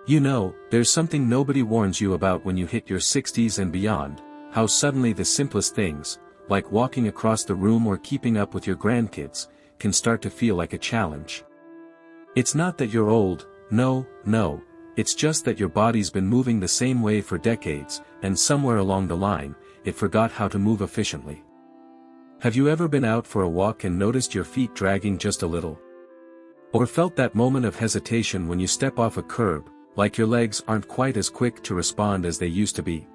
You know, there's something nobody warns you about when you hit your 60s and beyond, how suddenly the simplest things, like walking across the room or keeping up with your grandkids, can start to feel like a challenge. It's not that you're old, no, it's just that your body's been moving the same way for decades, and somewhere along the line, it forgot how to move efficiently. Have you ever been out for a walk and noticed your feet dragging just a little? Or felt that moment of hesitation when you step off a curb, like your legs aren't quite as quick to respond as they used to be?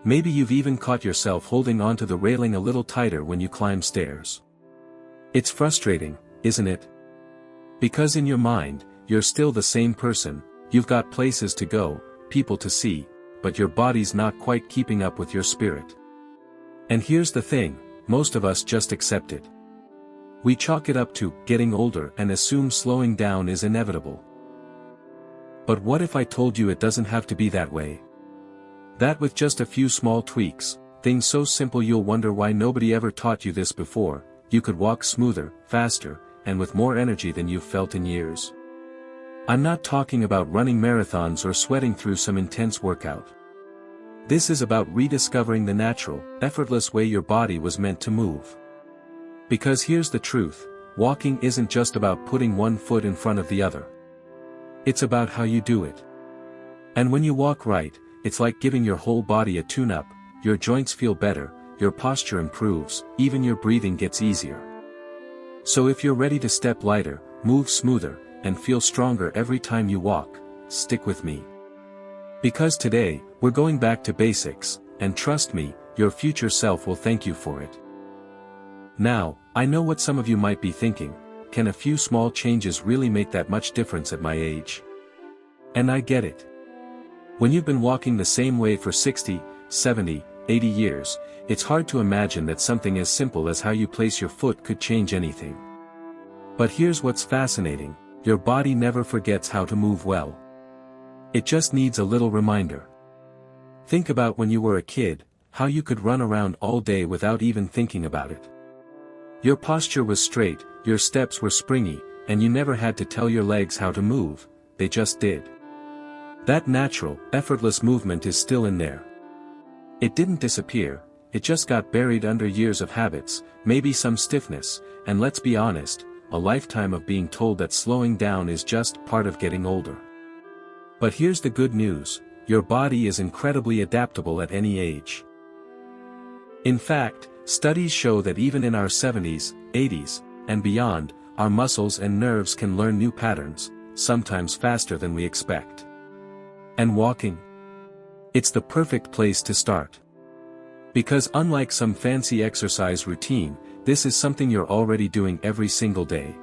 Maybe you've even caught yourself holding onto the railing a little tighter when you climb stairs. It's frustrating, isn't it? Because in your mind, you're still the same person, you've got places to go, people to see, but your body's not quite keeping up with your spirit. And here's the thing, most of us just accept it. We chalk it up to getting older and assume slowing down is inevitable. But what if I told you it doesn't have to be that way? That with just a few small tweaks, things so simple you'll wonder why nobody ever taught you this before, you could walk smoother, faster, and with more energy than you've felt in years. I'm not talking about running marathons or sweating through some intense workout. This is about rediscovering the natural, effortless way your body was meant to move. Because here's the truth, walking isn't just about putting one foot in front of the other. It's about how you do it. And when you walk right, it's like giving your whole body a tune-up, your joints feel better, your posture improves, even your breathing gets easier. So if you're ready to step lighter, move smoother, and feel stronger every time you walk, stick with me. Because today, we're going back to basics, and trust me, your future self will thank you for it. Now, I know what some of you might be thinking, can a few small changes really make that much difference at my age? And I get it. When you've been walking the same way for 60, 70, 80 years, it's hard to imagine that something as simple as how you place your foot could change anything. But here's what's fascinating, your body never forgets how to move well. It just needs a little reminder. Think about when you were a kid, how you could run around all day without even thinking about it. Your posture was straight, your steps were springy, and you never had to tell your legs how to move, they just did. That natural, effortless movement is still in there. It didn't disappear, it just got buried under years of habits, maybe some stiffness, and let's be honest, a lifetime of being told that slowing down is just part of getting older. But here's the good news, your body is incredibly adaptable at any age. In fact, studies show that even in our 70s, 80s, and beyond, our muscles and nerves can learn new patterns, sometimes faster than we expect. And walking? It's the perfect place to start. Because unlike some fancy exercise routine, this is something you're already doing every single day.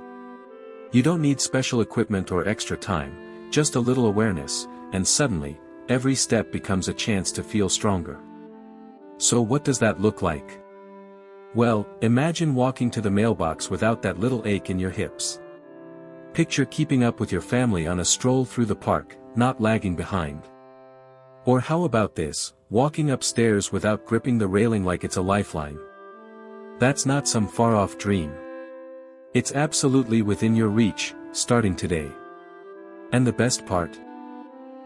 You don't need special equipment or extra time, just a little awareness, and suddenly, every step becomes a chance to feel stronger. So what does that look like? Well, imagine walking to the mailbox without that little ache in your hips. Picture keeping up with your family on a stroll through the park, not lagging behind. Or how about this, walking upstairs without gripping the railing like it's a lifeline? That's not some far-off dream. It's absolutely within your reach, starting today. And the best part?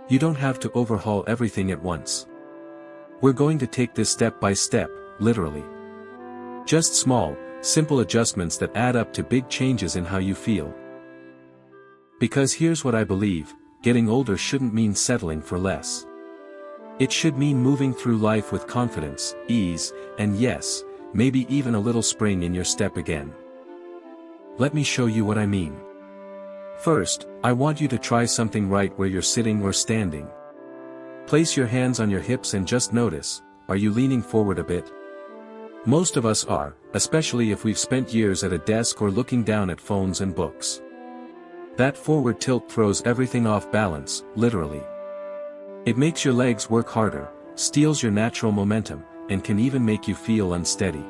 You don't have to overhaul everything at once. We're going to take this step by step, literally. Just small, simple adjustments that add up to big changes in how you feel. Because here's what I believe, getting older shouldn't mean settling for less. It should mean moving through life with confidence, ease, and yes, maybe even a little spring in your step again. Let me show you what I mean. First, I want you to try something right where you're sitting or standing. Place your hands on your hips and just notice, are you leaning forward a bit? Most of us are, especially if we've spent years at a desk or looking down at phones and books. That forward tilt throws everything off balance, literally. It makes your legs work harder, steals your natural momentum, and can even make you feel unsteady.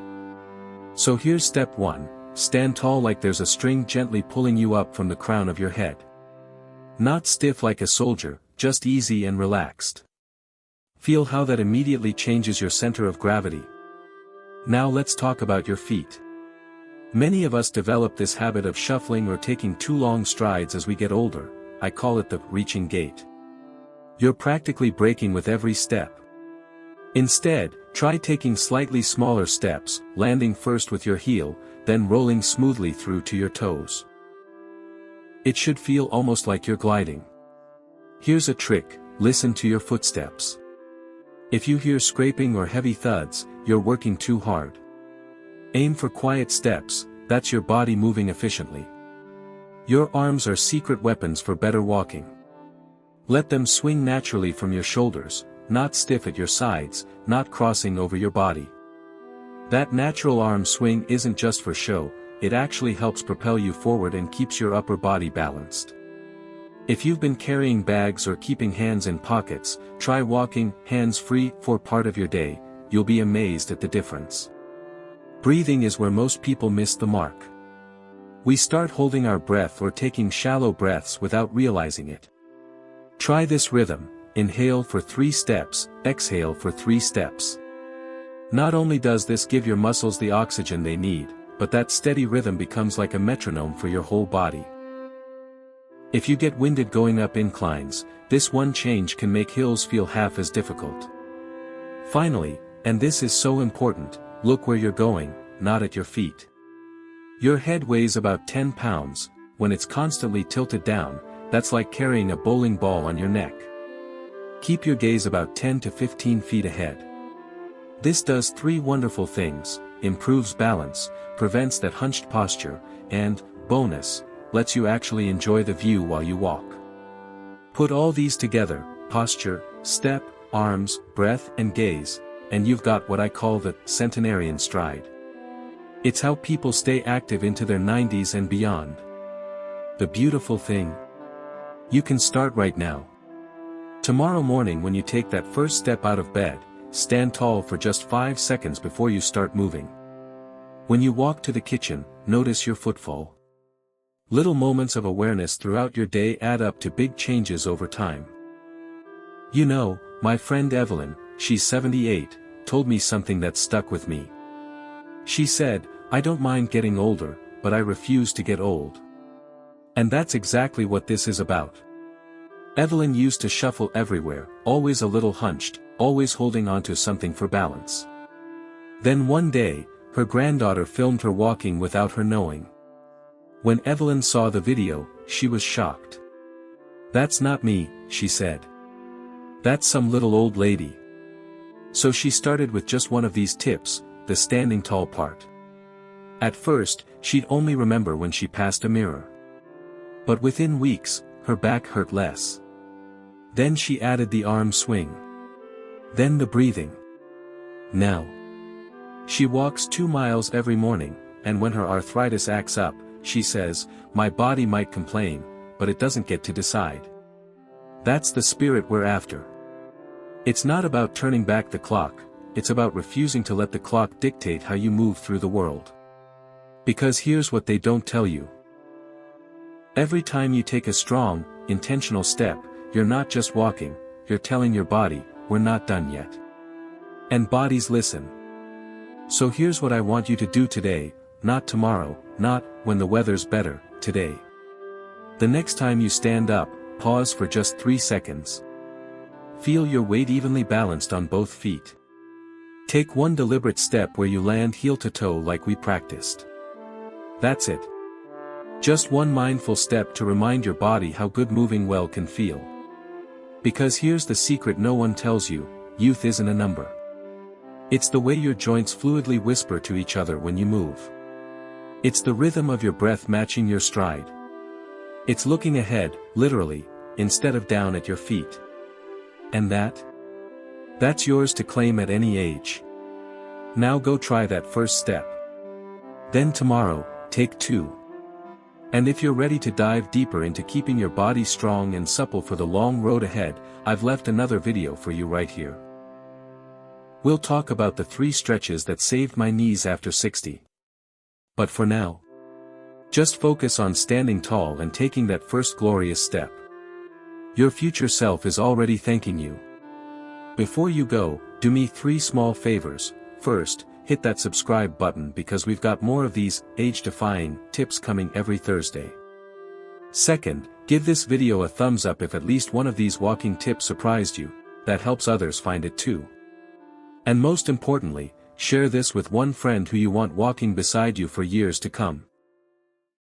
So here's step 1, stand tall like there's a string gently pulling you up from the crown of your head. Not stiff like a soldier, just easy and relaxed. Feel how that immediately changes your center of gravity. Now let's talk about your feet. Many of us develop this habit of shuffling or taking too long strides as we get older, I call it the reaching gait. You're practically breaking with every step. Instead, try taking slightly smaller steps, landing first with your heel, then rolling smoothly through to your toes. It should feel almost like you're gliding. Here's a trick: listen to your footsteps. If you hear scraping or heavy thuds, you're working too hard. Aim for quiet steps, that's your body moving efficiently. Your arms are secret weapons for better walking. Let them swing naturally from your shoulders, not stiff at your sides, not crossing over your body. That natural arm swing isn't just for show, it actually helps propel you forward and keeps your upper body balanced. If you've been carrying bags or keeping hands in pockets, try walking hands-free for part of your day. You'll be amazed at the difference. Breathing is where most people miss the mark. We start holding our breath or taking shallow breaths without realizing it. Try this rhythm: inhale for 3 steps, exhale for 3 steps. Not only does this give your muscles the oxygen they need, but that steady rhythm becomes like a metronome for your whole body. If you get winded going up inclines, this one change can make hills feel half as difficult. Finally, and this is so important, look where you're going, not at your feet. Your head weighs about 10 pounds, when it's constantly tilted down, that's like carrying a bowling ball on your neck. Keep your gaze about 10 to 15 feet ahead. This does 3 wonderful things: improves balance, prevents that hunched posture, and, bonus, lets you actually enjoy the view while you walk. Put all these together: posture, step, arms, breath and gaze, and you've got what I call the centenarian stride. It's how people stay active into their 90s and beyond. The beautiful thing? You can start right now. Tomorrow morning when you take that first step out of bed, stand tall for just 5 seconds before you start moving. When you walk to the kitchen, notice your footfall. Little moments of awareness throughout your day add up to big changes over time. You know, my friend Evelyn, she's 78, told me something that stuck with me. She said, "I don't mind getting older, but I refuse to get old." And that's exactly what this is about. Evelyn used to shuffle everywhere, always a little hunched, always holding onto something for balance. Then one day, her granddaughter filmed her walking without her knowing. When Evelyn saw the video, she was shocked. "That's not me," she said. "That's some little old lady." So she started with just one of these tips, the standing tall part. At first, she'd only remember when she passed a mirror. But within weeks, her back hurt less. Then she added the arm swing. Then the breathing. Now, she walks 2 miles every morning, and when her arthritis acts up, she says, "My body might complain, but it doesn't get to decide." That's the spirit we're after. It's not about turning back the clock, it's about refusing to let the clock dictate how you move through the world. Because here's what they don't tell you. Every time you take a strong, intentional step, you're not just walking, you're telling your body, "We're not done yet." And bodies listen. So here's what I want you to do today, not tomorrow, not when the weather's better, today. The next time you stand up, pause for just 3 seconds. Feel your weight evenly balanced on both feet. Take one deliberate step where you land heel to toe like we practiced. That's it. Just one mindful step to remind your body how good moving well can feel. Because here's the secret no one tells you: youth isn't a number. It's the way your joints fluidly whisper to each other when you move. It's the rhythm of your breath matching your stride. It's looking ahead, literally, instead of down at your feet. And that's yours to claim at any age. Now go try that first step. Then tomorrow, take 2. And if you're ready to dive deeper into keeping your body strong and supple for the long road ahead, I've left another video for you right here. We'll talk about the 3 stretches that saved my knees after 60. But for now, just focus on standing tall and taking that first glorious step. Your future self is already thanking you. Before you go, do me 3 small favors. First, hit that subscribe button because we've got more of these age-defying tips coming every Thursday. Second, give this video a thumbs up if at least one of these walking tips surprised you, that helps others find it too. And most importantly, share this with one friend who you want walking beside you for years to come.